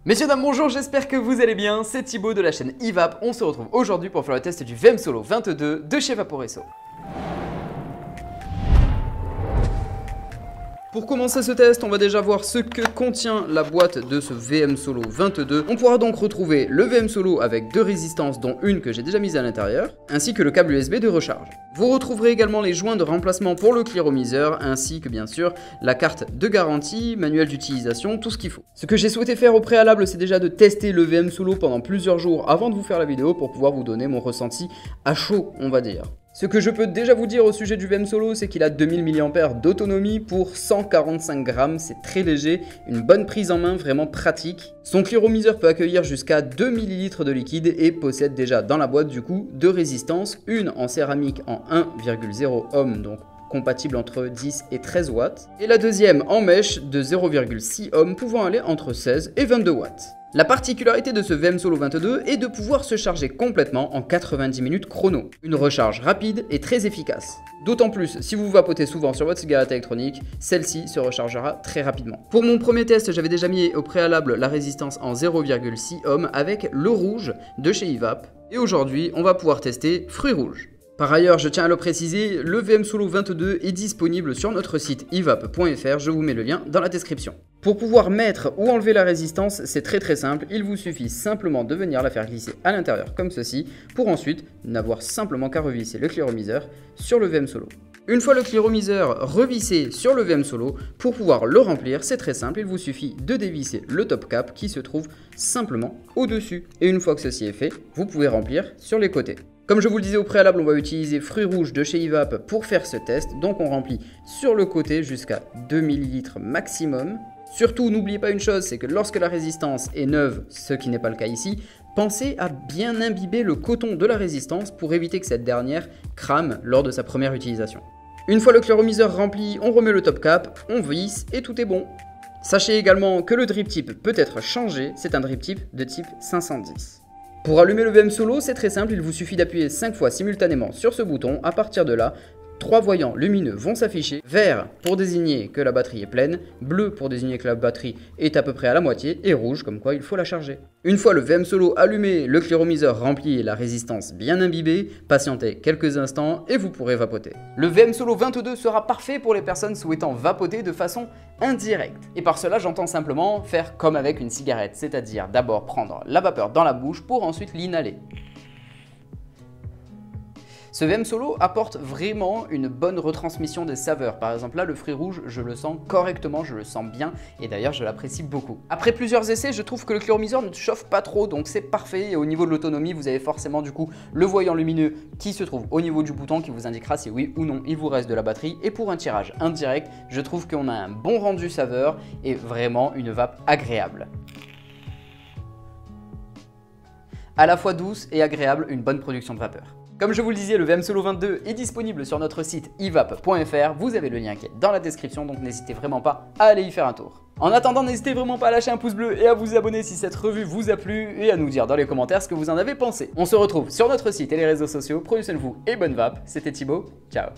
Messieurs, dames, bonjour, j'espère que vous allez bien, c'est Thibaut de la chaîne Evap. On se retrouve aujourd'hui pour faire le test du VM Solo 22 de chez Vaporesso. Pour commencer ce test, on va déjà voir ce que contient la boîte de ce VM Solo 22. On pourra donc retrouver le VM Solo avec deux résistances, dont une que j'ai déjà mise à l'intérieur, ainsi que le câble USB de recharge. Vous retrouverez également les joints de remplacement pour le cliromiseur, ainsi que bien sûr la carte de garantie, manuel d'utilisation, tout ce qu'il faut. Ce que j'ai souhaité faire au préalable, c'est déjà de tester le VM Solo pendant plusieurs jours avant de vous faire la vidéo pour pouvoir vous donner mon ressenti à chaud, on va dire. Ce que je peux déjà vous dire au sujet du VM Solo, c'est qu'il a 2000 mAh d'autonomie pour 145 grammes, c'est très léger, une bonne prise en main, vraiment pratique. Son cliromiseur peut accueillir jusqu'à 2 ml de liquide et possède déjà dans la boîte du coup deux résistances, une en céramique en 1,0 ohm, donc compatible entre 10 et 13 watts, et la deuxième en mèche de 0,6 ohm pouvant aller entre 16 et 22 watts. La particularité de ce VM Solo 22 est de pouvoir se charger complètement en 90 minutes chrono. Une recharge rapide et très efficace. D'autant plus si vous vapotez souvent sur votre cigarette électronique, celle-ci se rechargera très rapidement. Pour mon premier test, j'avais déjà mis au préalable la résistance en 0,6 ohm avec le rouge de chez Evap. Et aujourd'hui, on va pouvoir tester fruits rouges. Par ailleurs, je tiens à le préciser, le VM Solo 22 est disponible sur notre site evap.fr, je vous mets le lien dans la description. Pour pouvoir mettre ou enlever la résistance, c'est très simple, il vous suffit simplement de venir la faire glisser à l'intérieur comme ceci, pour ensuite n'avoir simplement qu'à revisser le cliromiseur sur le VM Solo. Une fois le cliromiseur revissé sur le VM Solo, pour pouvoir le remplir, c'est très simple, il vous suffit de dévisser le top cap qui se trouve simplement au-dessus. Et une fois que ceci est fait, vous pouvez remplir sur les côtés. Comme je vous le disais au préalable, on va utiliser fruits rouges de chez Evap pour faire ce test, donc on remplit sur le côté jusqu'à 2 ml maximum. Surtout, n'oubliez pas une chose, c'est que lorsque la résistance est neuve, ce qui n'est pas le cas ici, pensez à bien imbiber le coton de la résistance pour éviter que cette dernière crame lors de sa première utilisation. Une fois le cliromiseur rempli, on remet le top cap, on visse et tout est bon. Sachez également que le drip type peut être changé, c'est un drip type de type 510. Pour allumer le VM Solo, c'est très simple, il vous suffit d'appuyer 5 fois simultanément sur ce bouton. À partir de là, 3 voyants lumineux vont s'afficher, vert pour désigner que la batterie est pleine, bleu pour désigner que la batterie est à peu près à la moitié, et rouge comme quoi il faut la charger. Une fois le VM Solo allumé, le cliromiseur rempli et la résistance bien imbibée, patientez quelques instants et vous pourrez vapoter. Le VM Solo 22 sera parfait pour les personnes souhaitant vapoter de façon indirecte. Et par cela, j'entends simplement faire comme avec une cigarette, c'est-à-dire d'abord prendre la vapeur dans la bouche pour ensuite l'inhaler. Ce VM Solo apporte vraiment une bonne retransmission des saveurs. Par exemple là, le fruit rouge, je le sens correctement, je le sens bien et d'ailleurs je l'apprécie beaucoup. Après plusieurs essais, je trouve que le cliromiseur ne chauffe pas trop, donc c'est parfait. Et au niveau de l'autonomie, vous avez forcément du coup le voyant lumineux qui se trouve au niveau du bouton qui vous indiquera si oui ou non il vous reste de la batterie. Et pour un tirage indirect, je trouve qu'on a un bon rendu saveur et vraiment une vape agréable. À la fois douce et agréable, une bonne production de vapeur. Comme je vous le disais, le VM Solo 22 est disponible sur notre site evap.fr, vous avez le lien qui est dans la description, donc n'hésitez vraiment pas à aller y faire un tour. En attendant, n'hésitez vraiment pas à lâcher un pouce bleu et à vous abonner si cette revue vous a plu et à nous dire dans les commentaires ce que vous en avez pensé. On se retrouve sur notre site et les réseaux sociaux, prenez soin de vous et bonne vape, c'était Thibaut, ciao.